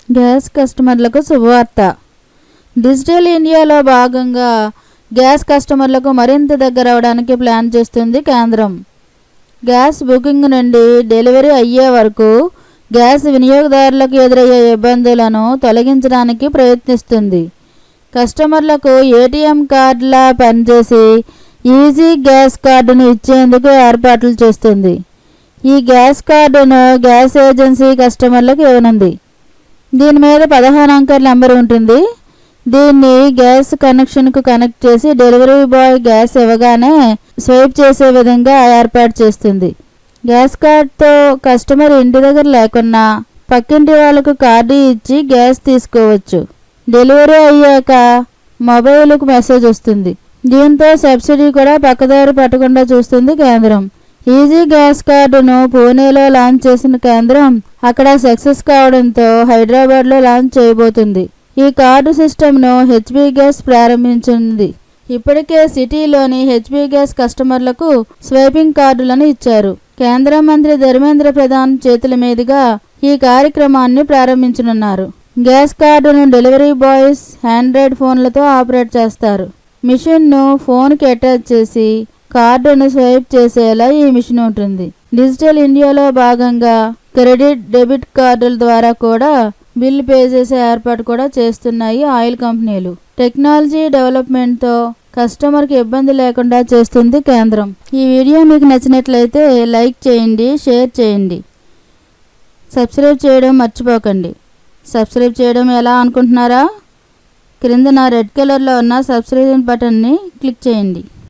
Gas కస్టమర్లకు శుభవార్త. Digital ఇండియాలో భాగంగా గ్యాస్ కస్టమర్లకు మరింత దగ్గర అవడానికి ప్లాన్ చేస్తుంది కేంద్రం. గ్యాస్ బుకింగ్ నుండి డెలివరీ అయ్యే వరకు గ్యాస్ వినియోగదారులకు ఎదురయ్యే ఇబ్బందులను తొలగించడానికి ప్రయత్నిస్తుంది. కస్టమర్లకు ఏటీఎం కార్డులా పనిచేసి ఈజీ గ్యాస్ కార్డును ఇచ్చేందుకు ఏర్పాట్లు చేస్తుంది. ఈ గ్యాస్ కార్డును గ్యాస్ ఏజెన్సీ కస్టమర్లకు ఇవ్వనుంది. దీని మీద 15 అంకెల నెంబర్ ఉంటుంది. దీన్ని గ్యాస్ కనెక్షన్కు కనెక్ట్ చేసి డెలివరీ బాయ్ గ్యాస్ ఇవ్వగానే స్వైప్ చేసే విధంగా ఏర్పాటు చేస్తుంది. గ్యాస్ కార్డుతో కస్టమర్ ఇంటి దగ్గర లేకున్నా పక్కింటి వాళ్ళకు కార్డు ఇచ్చి గ్యాస్ తీసుకోవచ్చు. డెలివరీ అయ్యాక మొబైల్కు మెసేజ్ వస్తుంది. దీంతో సబ్సిడీ కూడా పక్కదారి పట్టకుండా చూస్తుంది కేంద్రం. ఈజీ గ్యాస్ కార్డును పూణేలో లాంచ్ చేసిన కేంద్రం అక్కడ సక్సెస్ కావడంతో హైదరాబాద్లో లాంచ్ చేయబోతుంది. ఈ కార్డు సిస్టమ్ను హెచ్పీ గ్యాస్ ప్రారంభించింది. ఇప్పటికే సిటీలోని హెచ్పీ గ్యాస్ కస్టమర్లకు స్వైపింగ్ కార్డులను ఇచ్చారు. కేంద్ర మంత్రి ధర్మేంద్ర ప్రధాన్ చేతుల మీదుగా ఈ కార్యక్రమాన్ని ప్రారంభించనున్నారు. గ్యాస్ కార్డును డెలివరీ బాయ్స్ ఆండ్రాయిడ్ ఫోన్లతో ఆపరేట్ చేస్తారు. మిషన్ను ఫోన్కి అటాచ్ చేసి కార్డును స్వైప్ చేసేలా ఈ మిషన్ ఉంటుంది. డిజిటల్ ఇండియాలో భాగంగా క్రెడిట్ డెబిట్ కార్డుల ద్వారా కూడా బిల్ పే చేసే ఏర్పాటు కూడా చేస్తున్నాయి ఆయిల్ కంపెనీలు. టెక్నాలజీ డెవలప్మెంట్తో కస్టమర్కి ఇబ్బంది లేకుండా చేస్తుంది కేంద్రం. ఈ వీడియో మీకు నచ్చినట్లయితే లైక్ చేయండి, షేర్ చేయండి, సబ్స్క్రైబ్ చేయడం మర్చిపోకండి. సబ్స్క్రైబ్ చేయడం ఎలా అనుకుంటున్నారా? క్రింద రెడ్ కలర్లో ఉన్న సబ్స్క్రైబ్ బటన్ని క్లిక్ చేయండి.